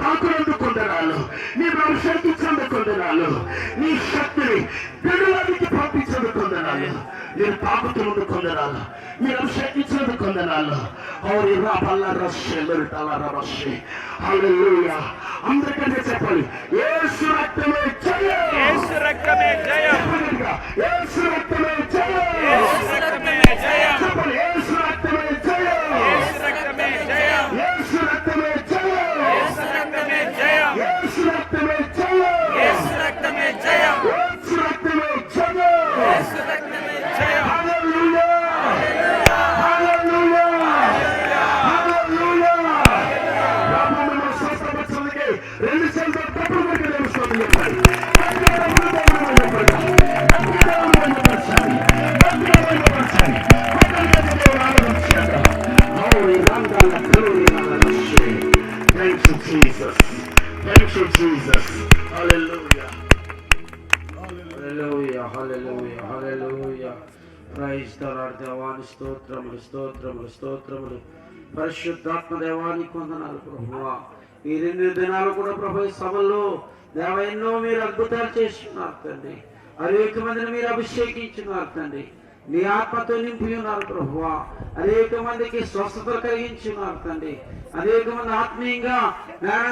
తాకునందు కొందనాలు, నీ అభిషేకించందు కొందనాలు, నీ శక్తిని గడులకి పంపించందు కొందనాలు, నేను తాకుతున్నందు కొందనాలు, మీరు అభిషేకించందు కొందనాలు. ఔరి రాపల్ల రష్య మెరుటల రమస్య. హల్లెలూయా. అందరికంటే చెప్పాలి, యేసు రక్తమే జయం, యేసు రక్తమే జయం, యేసు రక్తమే జయం, యేసు రక్తమే జయం, చెప్పాలి, యేసు రక్తమే జయం, యేసు రక్తమే జయం, యేసు రక్తమే జయం, యేసు రక్తమే జయం, యేసు రక్తమే జయం, యేసు రక్తమే జయం, యేసు రక్తమే జయం, యేసు రక్తమే జయం. హల్లెలూయా, హల్లెలూయా, హల్లెలూయా. రామమును స్వస్థపరచడానికి రెండు చేతులు తప్పుడు పెట్టి నిలుస్తుంది చెప్పండి. Thank you, Jesus. Thank you, Jesus. Hallelujah. Hallelujah, hallelujah, hallelujah. Praise the Lord. దేవాని స్తోత్రములు, స్తోత్రములు, స్తోత్రములు. పరిశుద్ధాత్మ దేవానికి వందనాలు ప్రభువా. ఈ 2 దినాలు కూడా ప్రభు ఈ సభల్లో దేవ ఎన్నో మీరు అద్భుతాలు చేస్తున్నారు తండ్రి. అనేక మందిని మీరు అభిషేకించున్నారు తండ్రి. నీ ఆత్మతో నింపి ఉన్నారు ప్రభువా. అనేక మందికి స్వస్థతలు కలిగించున్నారు తండ్రి. అనేక మంది ఆత్మీయంగా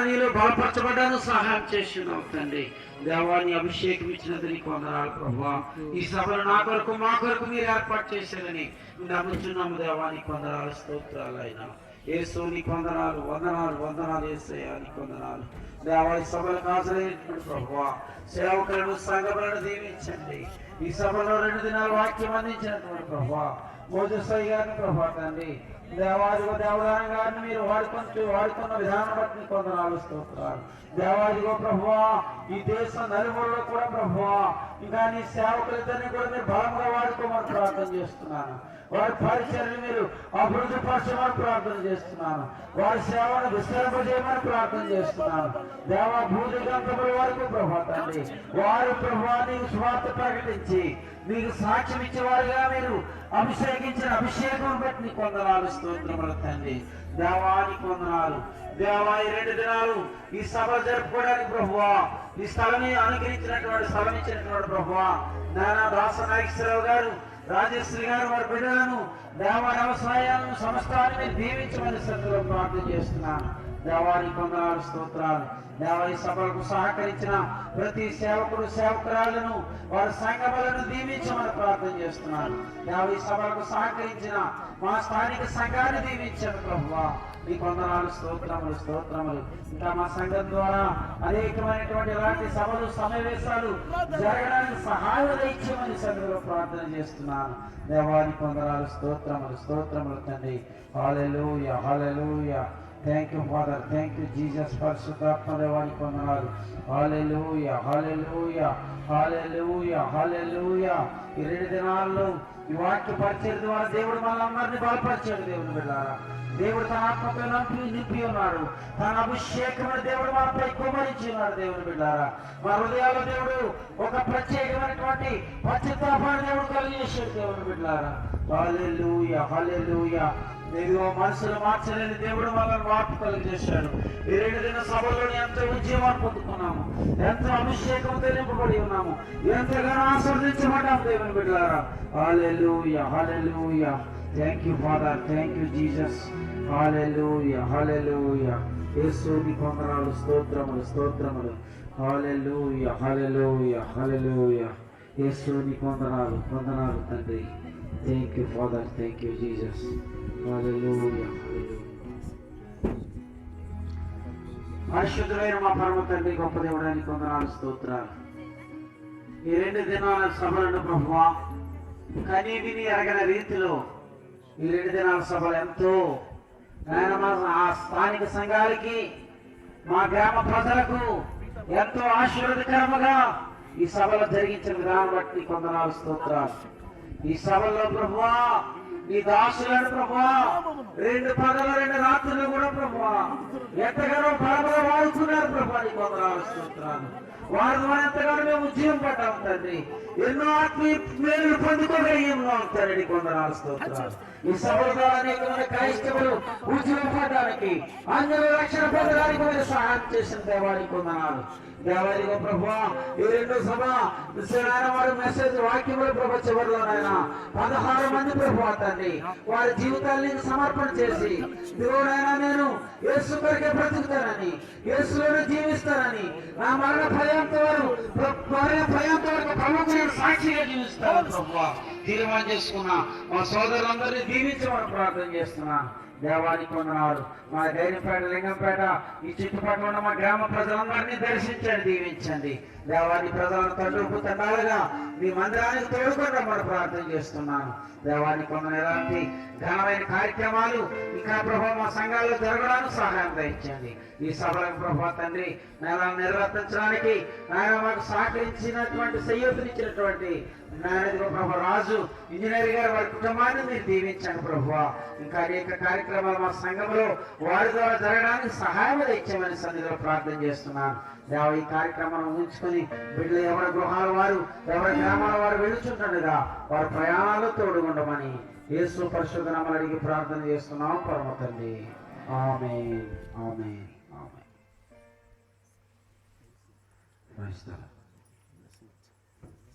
నీలో బలపరచబడ్డాను సహాయం చేస్తున్నావు తండ్రి. దేవాన్ని అభిషేకం ఇచ్చినందుకు నీకు వందనాలు ప్రభువా. ఈ సభలు నా కొరకు మా కొరకు మీరు ఏర్పాటు చేశారని నమ్ముచున్నాము. దేవానికి వందనాలు, స్తోత్రాలు అయినా యేసు నీకు వందనాలు, వందనాలు, వందనాలు యేసయ్యా నీకు వందనాలు. దేవాది సభలకు హాజరైనటువంటి ప్రభువా, సేవకులను సంఘములను దీవించండి. ఈ సభలో 2 దినాలు వాక్యం అందించినటువంటి ప్రభువా మోజసయ్య గారిని ప్రభా తండ్రి, దేవాదిగో దేవదానం గారిని మీరు వాడుకున్న విధానం బట్టి నీకు వందనాలు, స్తోత్రాలు. దేవాదిగో ప్రభువా ఈ దేశం నలుమూలలో కూడా ప్రభువా ఇంకా నీ సేవకులిద్దరిని కూడా మీరు బలంగా వాడుకోమని ప్రార్థన చేస్తున్నాను. వారి పరిచర్ని మీరు అభివృద్ధి పరచమని ప్రార్థన చేస్తున్నాను. వారి సేవను విస్తరింపజేయమని ప్రార్థన చేస్తున్నాను. దేవా భూదిగంతముల వరకు ప్రభా తండ్రి వారు ప్రభువా నీకు స్వార్థ ప్రకటించి మీకు సాక్ష్యం ఇచ్చేవారుగా మీరు అభిషేకించిన అభిషేకం బట్టి నీకు వందనాలు, స్తోత్రములు తండ్రి. దేవానికి వందనాలు. దేవా ఈ 2 దినాలు ఈ సభ జరుపుకోవడానికి ప్రభువా ఈ స్థలాన్ని అనుగ్రహించినటువంటి స్థలం ఇచ్చినటువంటి ప్రభువా నానా దాస నాగేశ్వరరావు గారు, రాజేశ్వరి గారు, వారి బిడ్డలను దేవ వ్యవసాయాలను సమస్తాన్ని మీరు దీవించమని శ్రద్ధలో ప్రార్థన చేస్తున్నాను. దేవానికి వందనాలు, స్తోత్రాలు. దేవ ఈ సభలకు సహకరించిన ప్రతి సేవకుడు సేవకురాలను వారి సంఘములను దీవించమని ప్రార్థన చేస్తున్నాను. దేవ ఈ సభలకు సహకరించిన మా స్థానిక సంఘాన్ని దీవించండి ప్రభువా నీకు వందనాలు, స్తోత్రములు, స్తోత్రములు. ఇంకా మా సంఘం ద్వారా అనేకమైనటువంటి ఇలాంటి సభలు సమావేశాలు జరగడానికి సహాయం ఇచ్చేమని సభలో ప్రార్థన చేస్తున్నాను. దేవానికి వందనాలు, స్తోత్రములు, స్తోత్రములు తండ్రి. Hallelujah, hallelujah. Thank you father, thank you Jesus. పరిశుద్ధాత్మ దేవానికి వందనాలు. హల్లెలూయా, హల్లెలూయా, హల్లెలూయా, హల్లెలూయా. ఈ 2 దినాల్లో ఈ వాక్య పరిచయం ద్వారా దేవుడు మనందరినీ బలపరిచాడు. దేవుని బిడ్డలారా, దేవుడు తన ఆత్మతో నింపి ఉన్నాడు. తన అభిషేకమైన దేవుడు మనపై కుమరించి ఉన్నాడు. దేవుని బిడ్డలారా, మా హృదయాల్లో దేవుడు ఒక ప్రత్యేకమైనటువంటి పశ్చాత్తాపాన్ని దేవుడు కలిగేశాడు. దేవుని బిడ్డలారా, హల్లెలూయా, హల్లెలూయా. ఇదిగో మనసులు మార్చలేని దేవుడు మనల్ని మార్పు కలిగజేశాడు. ఈ 2 దిన సభలోని ఎంతో ఉద్యమాన్ని పొందుకున్నాము, ఎంతో అభిషేకంతో నింపబడి ఉన్నాము, ఎంతగానో ఆశీర్వదించబడ్డాము. దేవుని బిడ్డలారా, hallelujah, hallelujah. Thank you father, thank you Jesus. Hallelujah, hallelujah. యేసు నీకు వందనాలు, స్తోత్రములు, స్తోత్రములు. హల్లెలూయా, హల్లెలూయా, హల్లెలూయా. యేసు నీకు వందనాలు, వందనాలు తండ్రి. Thank you father, thank you Jesus. Hallelujah, hallelujah. పరిశుద్ధమైన మా పరమ తండ్రి, గొప్ప దేవుడానికి వందనాలు, స్తోత్రాలు. ఈ 2 దినాల సభలను ప్రభువా కనీ విని ఎరగని రీతిలో ఈ 2 దినాల సభలు ఎంతో మా స్థానిక సంఘాలకి మా గ్రామ ప్రజలకు ఎంతో ఆశీర్వాదకరముగా ఈ సభలు జరిగించిన విధానం బట్టి వందనాలు, స్తోత్రాలు. ఈ సభల్లో ప్రభువా నీ దాసులను ప్రభువా 2 పగలు 2 రాత్రులు కూడా ప్రభువా ఎంతగానో బలముగా వాడుతున్నారు ప్రభువా నీకు వందనాలు స్తోత్రాలు. వారి ద్వారా ఎంతగానో మేము ఉద్యమం పడ్డాం తండ్రి. ఎన్నో ఆత్మీయ మేలు పొందుకోగలిగాం తండ్రి. వందనాలు స్తోత్రాలు. ఈ సభల ద్వారా అనేకమైన క్రైస్తవులు ఉద్యమం పడడానికి, అందరూ రక్షణ పొందడానికి మీరు సహాయం చేసిన దేవానికి వందనాలు. దేవాదిగో ప్రభువా, ఈ రెండో సభ వారి మెసేజ్ వాక్యములు ప్రభు చివరిలోనైనా 16 మంది ప్రభువా తండ్రి వారి జీవితాన్ని సమర్పణ చేసి, దేవుడైనా నేను యేసు కొరకే బ్రతుకుతానని, యేసులోనే జీవిస్తానని, నా మరణ పర్యంత వరకు ప్రభుత్వ సాక్షిగా జీవిస్తాను ప్రభువా తీర్మానం చేసుకున్నా. మా సోదరులందరినీ దీవించమని ప్రార్థన చేస్తున్నాను. దేవానికి వందనాలు. మా ధైర్యపేట, లింగంపేట, ఈ చుట్టుపక్కల ఉన్న మా గ్రామ ప్రజలందరినీ దర్శించండి, దీవించండి. దేవాన్ని ప్రజలను తండ్రుపు తండాలుగా మీ మందిరానికి తోడుకొని మనం ప్రార్థన చేస్తున్నాను. దేవానికి వందన. ఎలాంటి ఘనమైన కార్యక్రమాలు ఇంకా ప్రభావ మా సంఘాల్లో జరగడానికి సహాయం దయచండి. ఈ సభలకు ప్రభావ తండ్రి నేలను నిర్వర్తించడానికి నాయన మాకు సహకరించినటువంటి సయ్యతునిచ్చినటువంటి నాయన ప్రభు రాజు ఇంజనీర్ గారు వారి కుటుంబాన్ని మీరు దీవించండి ప్రభువా. ఇంకా అనేక కార్యక్రమాలు మా సంఘంలో వారి ద్వారా జరగడానికి సహాయం ఇచ్చామని సన్నిధిలో ప్రార్థన చేస్తున్నాను. దేవ ఈ కార్యక్రమాన్ని ఉంచుకొని బిడ్డలు ఎవరి గృహాల వారు, ఎవరి గ్రామాల వారు వెళుచుంటుండగా వారి ప్రయాణాలు తోడుగుండమని యేసు పరిశుద్ధ నామమున అడిగి ప్రార్థన చేస్తున్నాం పరమ తండ్రి. ఆమేన్, ఆమేన్, ఆమేన్.